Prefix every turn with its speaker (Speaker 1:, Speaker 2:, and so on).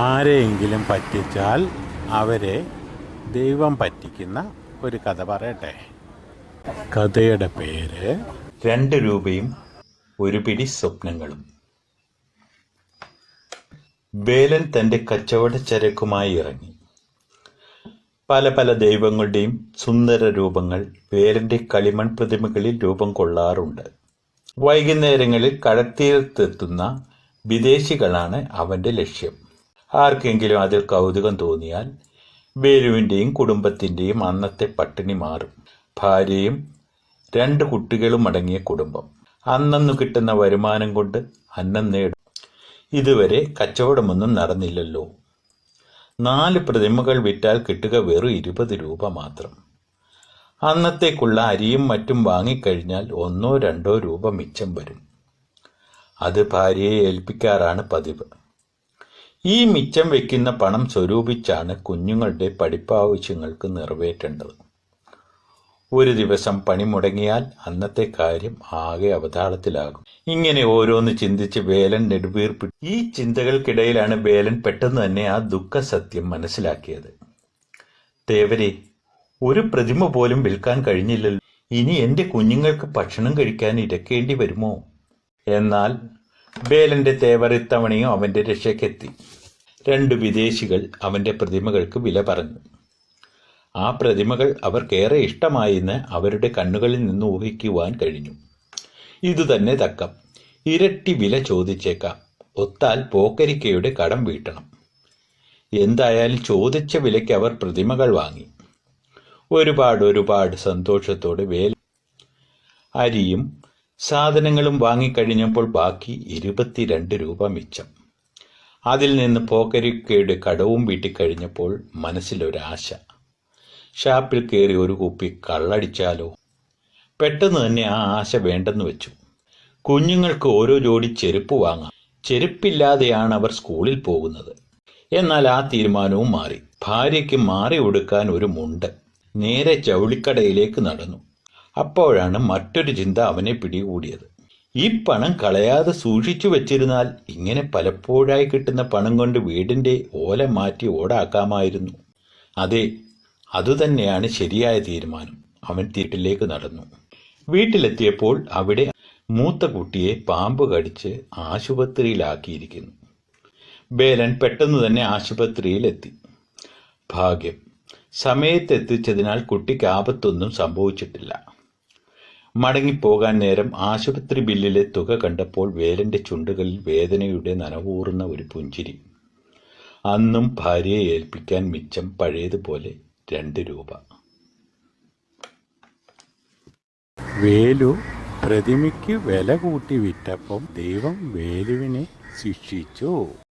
Speaker 1: ആരെയെങ്കിലും പറ്റിച്ചാൽ അവരെ ദൈവം പറ്റിക്കുന്ന ഒരു കഥ പറയട്ടെ. കഥയുടെ പേര്
Speaker 2: 2 രൂപയും ഒരു പിടി സ്വപ്നങ്ങളും. വേലൻ തൻ്റെ കച്ചവടച്ചരക്കുമായി ഇറങ്ങി. പല പല ദൈവങ്ങളുടെയും സുന്ദര രൂപങ്ങൾ വേലൻ്റെ കളിമൺ പ്രതിമകളിൽ രൂപം കൊള്ളാറുണ്ട്. വൈകുന്നേരങ്ങളിൽ കടൽത്തീരത്തെത്തുന്ന വിദേശികളാണ് അവൻ്റെ ലക്ഷ്യം. ആർക്കെങ്കിലും അതിൽ കൗതുകം തോന്നിയാൽ വേലുവിൻ്റെയും കുടുംബത്തിൻ്റെയും അന്നത്തെ പട്ടിണി മാറും. ഭാര്യയും 2 കുട്ടികളും അടങ്ങിയ കുടുംബം അന്നന്നു കിട്ടുന്ന വരുമാനം കൊണ്ട് അന്നം നേടും. ഇതുവരെ കച്ചവടമൊന്നും നടന്നില്ലല്ലോ. 4 പ്രതിമകൾ വിറ്റാൽ കിട്ടുക വെറും 20 രൂപ മാത്രം. അന്നത്തേക്കുള്ള അരിയും മറ്റും വാങ്ങിക്കഴിഞ്ഞാൽ 1 or 2 രൂപ മിച്ചം വരും. അത് ഭാര്യയെ ഏൽപ്പിക്കാറാണ് പതിവ്. ഈ മിച്ചം വയ്ക്കുന്ന പണം സ്വരൂപിച്ചാണ് കുഞ്ഞുങ്ങളുടെ പഠിപ്പാവശ്യങ്ങൾക്ക് നിറവേറ്റേണ്ടത്. ഒരു ദിവസം പണി മുടങ്ങിയാൽ അന്നത്തെ കാര്യം ആകെ അവതാളത്തിലാകും. ഇങ്ങനെ ഓരോന്ന് ചിന്തിച്ച് വേലൻ നെടുവീർപ്പിട്ടു. ഈ ചിന്തകൾക്കിടയിലാണ് വേലൻ പെട്ടെന്ന് തന്നെ ആ ദുഃഖസത്യം മനസ്സിലാക്കിയത്. തേവരെ, ഒരു പ്രതിമ പോലും വിൽക്കാൻ കഴിഞ്ഞില്ലല്ലോ. ഇനി എൻ്റെ കുഞ്ഞുങ്ങൾക്ക് ഭക്ഷണം കഴിക്കാൻ ഇരക്കേണ്ടി വരുമോ? എന്നാൽ വേലന്റെ തേവർ ഇത്തവണയും അവന്റെ രക്ഷയ്ക്കെത്തി. 2 വിദേശികൾ അവന്റെ പ്രതിമകൾക്ക് വില പറഞ്ഞു. ആ പ്രതിമകൾ അവർക്കേറെ ഇഷ്ടമായെന്ന് അവരുടെ കണ്ണുകളിൽ നിന്ന് ഊഹിക്കുവാൻ കഴിഞ്ഞു. ഇതുതന്നെ തക്കം. ഇരട്ടി വില ചോദിച്ചേക്കാം. ഒത്താൽ പോക്കരിക്കയുടെ കടം വീട്ടണം. എന്തായാലും ചോദിച്ച വിലയ്ക്ക് അവർ പ്രതിമകൾ വാങ്ങി. ഒരുപാട് സന്തോഷത്തോടെ അരിയും സാധനങ്ങളും വാങ്ങിക്കഴിഞ്ഞപ്പോൾ ബാക്കി 22 രൂപ മിച്ചം. അതിൽ നിന്ന് പോക്കരിക്കയുടെ കടവും വീട്ടിക്കഴിഞ്ഞപ്പോൾ മനസ്സിലൊരാശ. ഷാപ്പിൽ കയറി ഒരു കുപ്പി കള്ളടിച്ചാലോ? പെട്ടെന്ന് തന്നെ ആ ആശ വേണ്ടെന്ന് വെച്ചു. കുഞ്ഞുങ്ങൾക്ക് ഓരോ ജോഡി ചെരുപ്പ് വാങ്ങാം. ചെരുപ്പില്ലാതെയാണ് അവർ സ്കൂളിൽ പോകുന്നത്. എന്നാൽ ആ തീരുമാനവും മാറി. ഭാര്യയ്ക്ക് മാറി ഉടുക്കാൻ ഒരു മുണ്ട്. നേരെ ജൗളിക്കടയിലേക്ക് നടന്നു. അപ്പോഴാണ് മറ്റൊരു ചിന്ത അവനെ പിടികൂടിയത്. ഈ പണം കളയാതെ സൂക്ഷിച്ചു വെച്ചിരുന്നാൽ ഇങ്ങനെ പലപ്പോഴായി കിട്ടുന്ന പണം കൊണ്ട് വീടിൻ്റെ ഓല മാറ്റി ഓടാക്കാമായിരുന്നു. അതെ, അതുതന്നെയാണ് ശരിയായ തീരുമാനം. അവൻ വീട്ടിലേക്ക് നടന്നു. വീട്ടിലെത്തിയപ്പോൾ അവിടെ മൂത്ത കുട്ടിയെ പാമ്പ് കടിച്ച് ആശുപത്രിയിലാക്കിയിരിക്കുന്നു. വേലൻ പെട്ടെന്ന് തന്നെ ആശുപത്രിയിലെത്തി. ഭാഗ്യം, സമയത്തെത്തിച്ചതിനാൽ കുട്ടിക്ക് ആപത്തൊന്നും സംഭവിച്ചിട്ടില്ല. മടങ്ങിപ്പോകാൻ നേരം ആശുപത്രി ബില്ലിലെ തുക കണ്ടപ്പോൾ വേലന്റെ ചുണ്ടുകളിൽ വേദനയുടെ നനവൂറുന്ന ഒരു പുഞ്ചിരി. അന്നും ഭാര്യയെ ഏൽപ്പിക്കാൻ മിച്ചം പഴയതുപോലെ 2 രൂപ.
Speaker 1: വേലു പ്രതിമയ്ക്ക് വില കൂട്ടി വിറ്റപ്പം ദൈവം വേലുവിനെ ശിക്ഷിച്ചു.